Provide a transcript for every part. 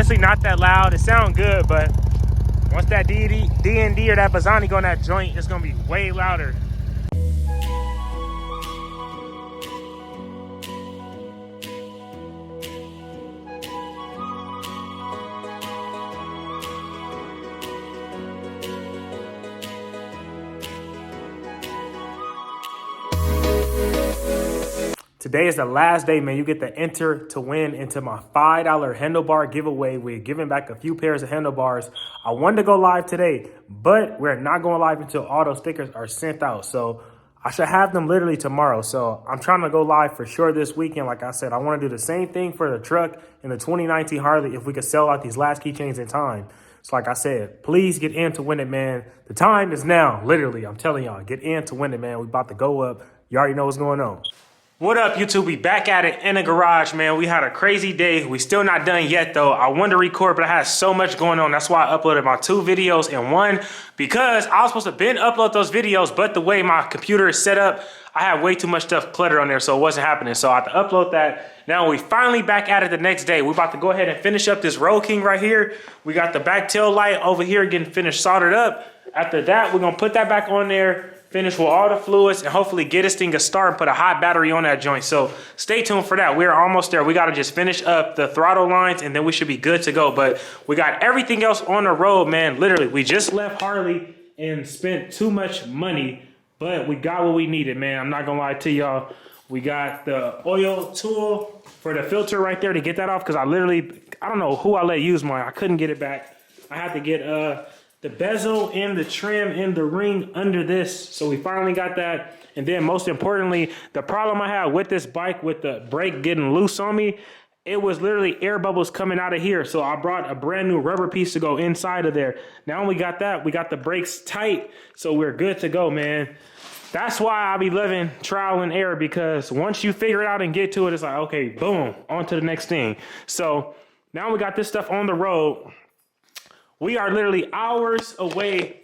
honestly not that loud. It sounds good, but once that D&D or that Bazzani go in that joint, it's gonna be way louder. Today is the last day, man. You get to enter to win into my $5 handlebar giveaway. We're giving back a few pairs of handlebars. I wanted to go live today, but we're not going live until all those stickers are sent out. So I should have them literally tomorrow. So I'm trying to go live for sure this weekend. Like I said, I want to do the same thing for the truck and the 2019 Harley if we could sell out these last keychains in time. So like I said, please get in to win it, man. The time is now. Literally, I'm telling y'all, get in to win it, man. We about to go up. You already know what's going on. What up, YouTube? We back at it in the garage, man. We had a crazy day. We still not done yet, though. I wanted to record, but I had so much going on. That's why I uploaded my 2 videos in one, because I was supposed to upload those videos, but the way my computer is set up, I had way too much stuff cluttered on there, so it wasn't happening. So I had to upload that. Now we finally back at it the next day. We're about to go ahead and finish up this Roadking right here. We got the back tail light over here getting finished soldered up. After that, we're gonna put that back on there, finish with all the fluids, and hopefully get this thing a start and put a hot battery on that joint. So stay tuned for that. We're almost there. We got to just finish up the throttle lines and then we should be good to go. But we got everything else on the road, man. Literally, we just left Harley and spent too much money, but we got what we needed, man. I'm not gonna lie to y'all. We got the oil tool for the filter right there to get that off, because I don't know who I let use mine. I couldn't get it back. I had to get the bezel and the trim and the ring under this. So we finally got that. And then most importantly, the problem I had with this bike with the brake getting loose on me, it was literally air bubbles coming out of here. So I brought a brand new rubber piece to go inside of there. Now we got that, we got the brakes tight. So we're good to go, man. That's why I be loving trial and error, because once you figure it out and get to it, it's like, okay, boom, on to the next thing. So now we got this stuff on the road. We are literally hours away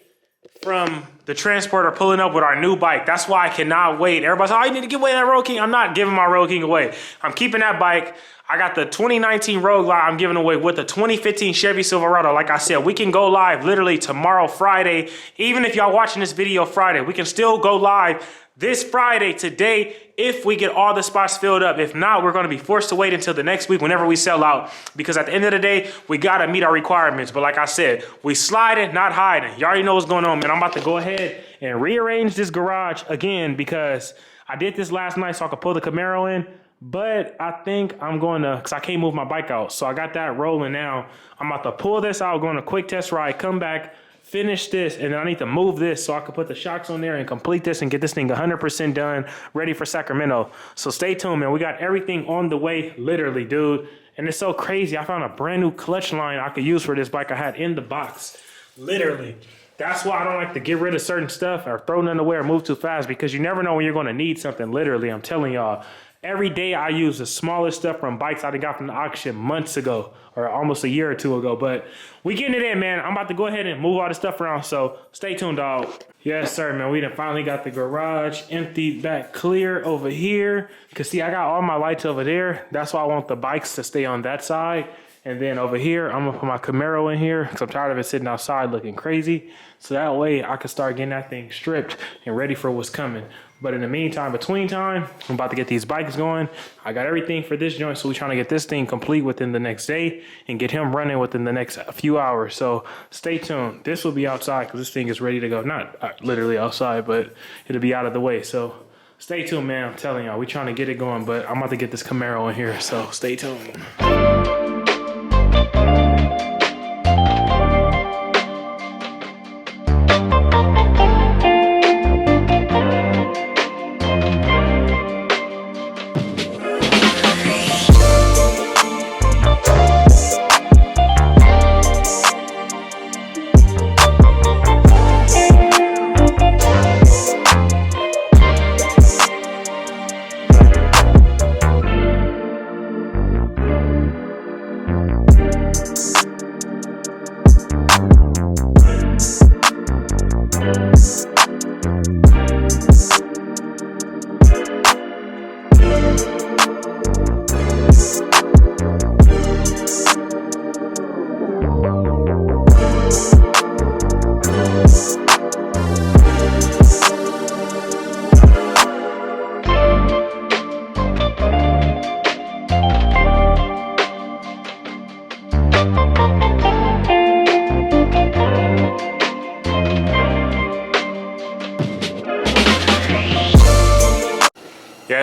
from the transporter pulling up with our new bike. That's why I cannot wait. Everybody's like, oh, you need to give away that Roadking. I'm not giving my Roadking away. I'm keeping that bike. I got the 2019 ROADGLIDE I'm giving away with the 2015 Chevy Silverado. Like I said, we can go live literally tomorrow, Friday. Even if y'all watching this video Friday, we can still go live this Friday, today, if we get all the spots filled up. If not, we're gonna be forced to wait until the next week whenever we sell out, because at the end of the day, we gotta meet our requirements. But like I said, we sliding, not hiding. You already know what's going on, man. I'm about to go ahead and rearrange this garage again, because I did this last night so I could pull the Camaro in, but I think I'm going to, because I can't move my bike out. So I got that rolling now. I'm about to pull this out, go on a quick test ride, come back, finish this, and then I need to move this so I can put the shocks on there and complete this and get this thing 100% done, ready for Sacramento. So stay tuned, man. We got everything on the way, literally, dude. And it's so crazy. I found a brand new clutch line I could use for this bike I had in the box, literally. That's why I don't like to get rid of certain stuff or throw none away or move too fast, because you never know when you're going to need something, literally. I'm telling y'all. Every day I use the smallest stuff from bikes I got from the auction months ago, or almost a year or two ago. But we getting it in, man. I'm about to go ahead and move all the stuff around, so stay tuned, dog. Yes, sir, man. We done finally got the garage emptied back clear over here. Because, see, I got all my lights over there. That's why I want the bikes to stay on that side. And then over here, I'm going to put my Camaro in here, because I'm tired of it sitting outside looking crazy. So that way I can start getting that thing stripped and ready for what's coming. But in the meantime, between time, I'm about to get these bikes going. I got everything for this joint, so we're trying to get this thing complete within the next day and get him running within the next few hours. So stay tuned. This will be outside because this thing is ready to go. Not literally outside, but it'll be out of the way. So stay tuned, man. I'm telling y'all, we're trying to get it going, but I'm about to get this Camaro in here, so stay tuned.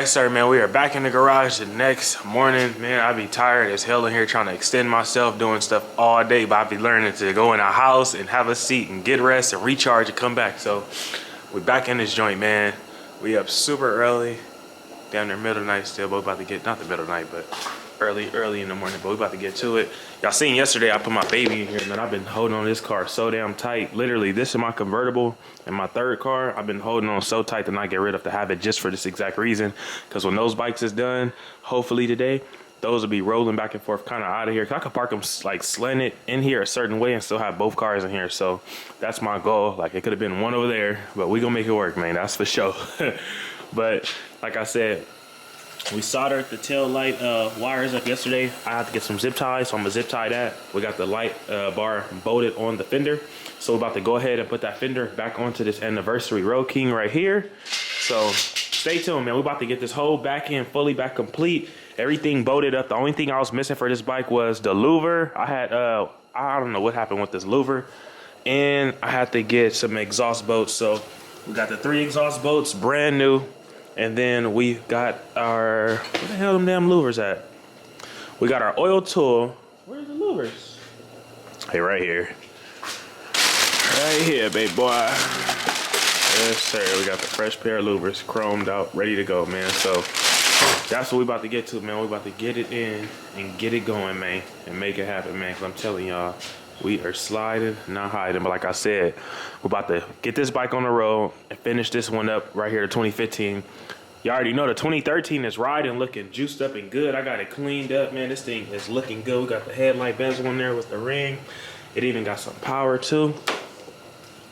Yes, sir, man. We are back in the garage the next morning. Man, I be tired as hell in here trying to extend myself, doing stuff all day, but I be learning to go in a house and have a seat and get rest and recharge and come back. So we back in this joint, man. We up super early, down there middle of the night still, but we about to get, not the middle of the night, but early in the morning, but we about to get to it. Y'all seen yesterday I put my baby in here, man. I've been holding on this car so damn tight. Literally, this is my convertible and my third car. I've been holding on so tight to not get rid of, to have it just for this exact reason. Because when those bikes is done, hopefully today, those will be rolling back and forth kind of out of here. Cause I could park them like slanted in here a certain way and still have both cars in here. So that's my goal. Like, it could have been one over there, but we gonna make it work, man. That's for sure. But like I said, we soldered the tail light wires up yesterday. I had to get some zip ties, so I'm gonna zip tie that. We got the light bar bolted on the fender. So we're about to go ahead and put that fender back onto this anniversary Roadking right here. So stay tuned, man. We're about to get this whole back end fully back complete. Everything bolted up. The only thing I was missing for this bike was the louver. I had, I don't know what happened with this louver. And I had to get some exhaust bolts. So we got the 3 exhaust bolts, brand new. And then we got our, where the hell them damn louvers at? We got our oil tool. Where's the louvers? Hey, right here. Right here, baby boy. Yes, sir. We got the fresh pair of louvers, chromed out, ready to go, man. So that's what we about to get to, man. We about to get it in and get it going, man, and make it happen, man. Cause I'm telling y'all, we are sliding, not hiding. But like I said, we're about to get this bike on the road and finish this one up right here, the 2015. You already know the 2013 is riding, looking juiced up and good. I got it cleaned up, man. This thing is looking good. We got the headlight bezel in there with the ring. It even got some power too.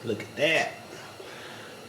Look at that.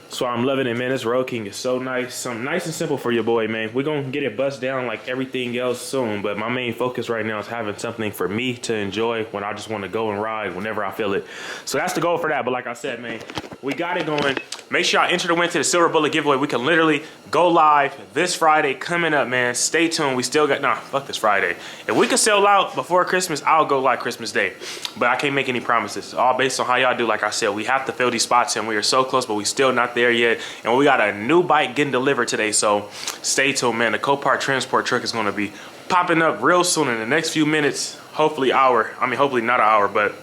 So I'm loving it, man. This Roadking is so nice. Something nice and simple for your boy, man. We're going to get it bust down like everything else soon. But my main focus right now is having something for me to enjoy when I just want to go and ride whenever I feel it. So that's the goal for that. But like I said, man, we got it going. Make sure y'all enter to win to the Silver Bullet giveaway. We can literally go live this Friday coming up, man. Stay tuned. We still got, nah, fuck this Friday. If we can sell out before Christmas, I'll go live Christmas Day. But I can't make any promises. It's all based on how y'all do. Like I said, we have to fill these spots in. We are so close, but we still not there yet. And we got a new bike getting delivered today. So stay tuned, man. The Copart transport truck is going to be popping up real soon in the next few minutes. Hopefully hour. I mean, hopefully not an hour, but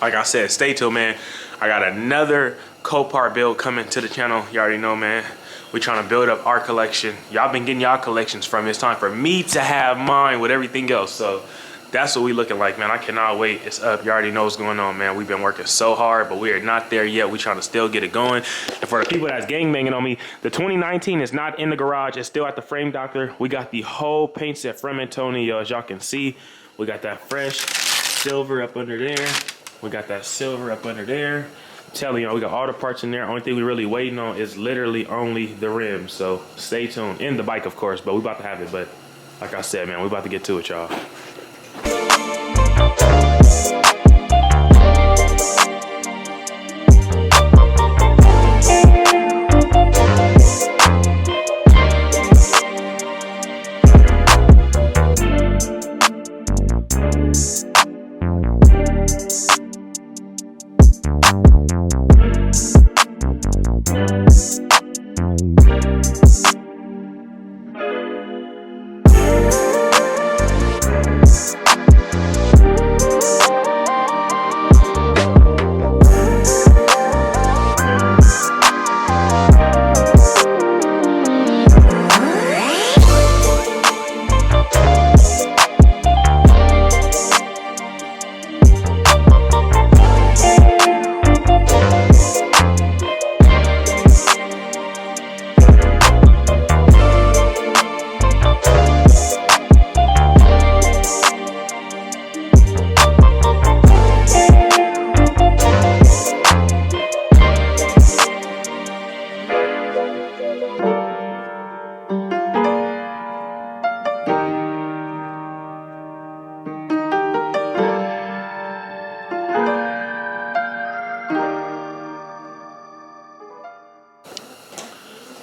like I said, stay tuned, man. I got another Copart build coming to the channel. You already know, man. We trying to build up our collection. Y'all been getting y'all collections from. It's time for me to have mine with everything else. So that's what we looking like, man. I cannot wait. It's up. You already know what's going on, man. We've been working so hard, but we are not there yet. We trying to still get it going. And for the people that's gangbanging on me, the 2019 is not in the garage. It's still at the frame doctor. We got the whole paint set from Antonio, as y'all can see. We got that fresh silver up under there. We got that silver up under there. Telling y'all, we got all the parts in there. Only thing we really waiting on is literally only the rims. So stay tuned. In the bike, of course, but we about to have it. But like I said, man, we about to get to it, y'all.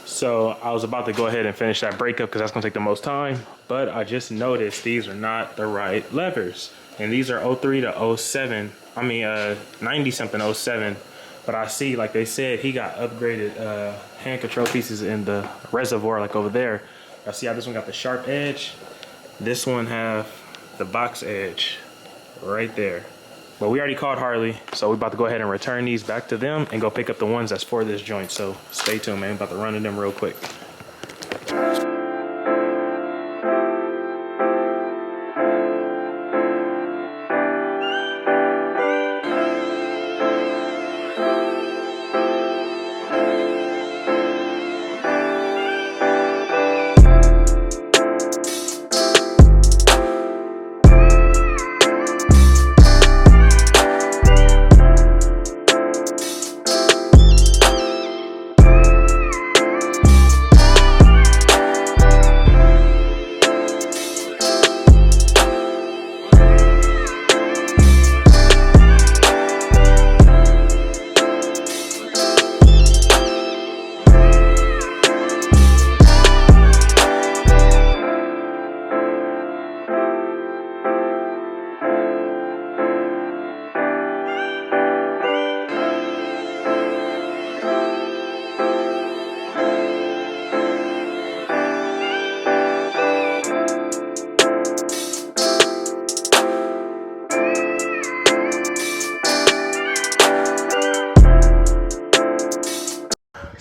So I was about to go ahead and finish that breakup because that's gonna take the most time, but I just noticed these are not the right levers. And these are 03 to 07, I mean 90 something 07. But I see, like they said, he got upgraded hand control pieces in the reservoir, like over there. Y'all see how this one got the sharp edge? This one have the box edge right there. But we already called Harley, so we're about to go ahead and return these back to them and go pick up the ones that's for this joint. So stay tuned, man. I'm about to run in them real quick.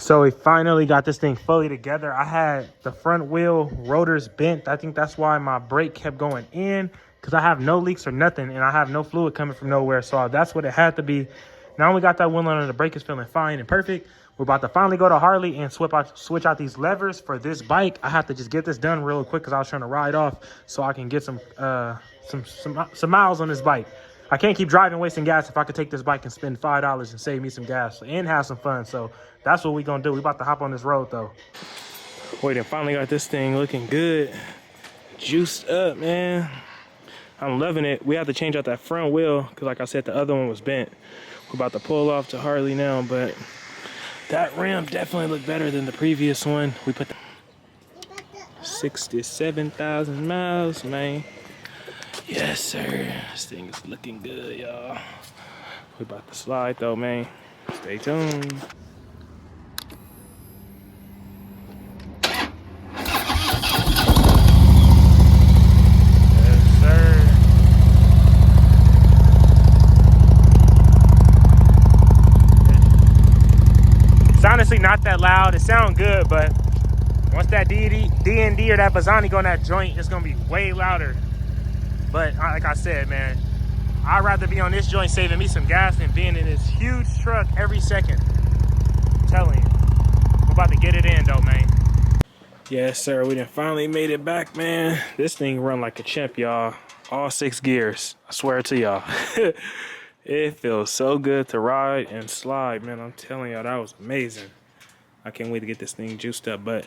So we finally got this thing fully together. I had the front wheel rotors bent. I think that's why my brake kept going in, because I have no leaks or nothing, and I have no fluid coming from nowhere. So that's what it had to be. Now we got that wheel under, the brake is feeling fine and perfect. We're about to finally go to Harley and switch out these levers for this bike. I have to just get this done real quick because I was trying to ride off so I can get some miles on this bike. I can't keep driving wasting gas if I could take this bike and spend $5 and save me some gas and have some fun. So that's what we gonna do. We about to hop on this road though. Wait, and finally got this thing looking good. Juiced up, man. I'm loving it. We have to change out that front wheel because like I said, the other one was bent. We're about to pull off to Harley now, but that rim definitely looked better than the previous one. We put 67,000 miles, man. Yes, sir. This thing is looking good, y'all. We about to slide though, man. Stay tuned. Yes, sir. It's honestly not that loud. It sounds good, but once that D&D or that Bazzani go in that joint, it's gonna be way louder. But like I said, man, I'd rather be on this joint saving me some gas than being in this huge truck every second. I'm telling you. We're about to get it in though, man. Yes, sir. We done finally made it back, man. This thing run like a champ, y'all. All 6 gears. I swear to y'all. It feels so good to ride and slide, man. I'm telling y'all, that was amazing. I can't wait to get this thing juiced up, but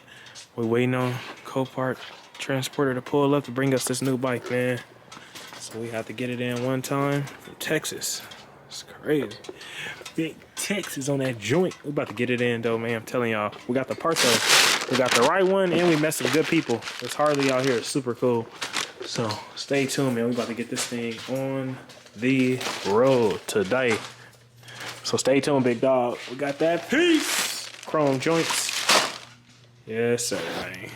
we're waiting on Copart transporter to pull up to bring us this new bike, man. So we have to get it in one time from Texas. It's crazy. Big Texas on that joint. We about to get it in though, man. I'm telling y'all, we got the part though. We got the right one and we met some good people. This Harley out here is super cool. So stay tuned, man. We about to get this thing on the road today. So stay tuned, big dog. We got that piece. Chrome joints. Yes, sir, man.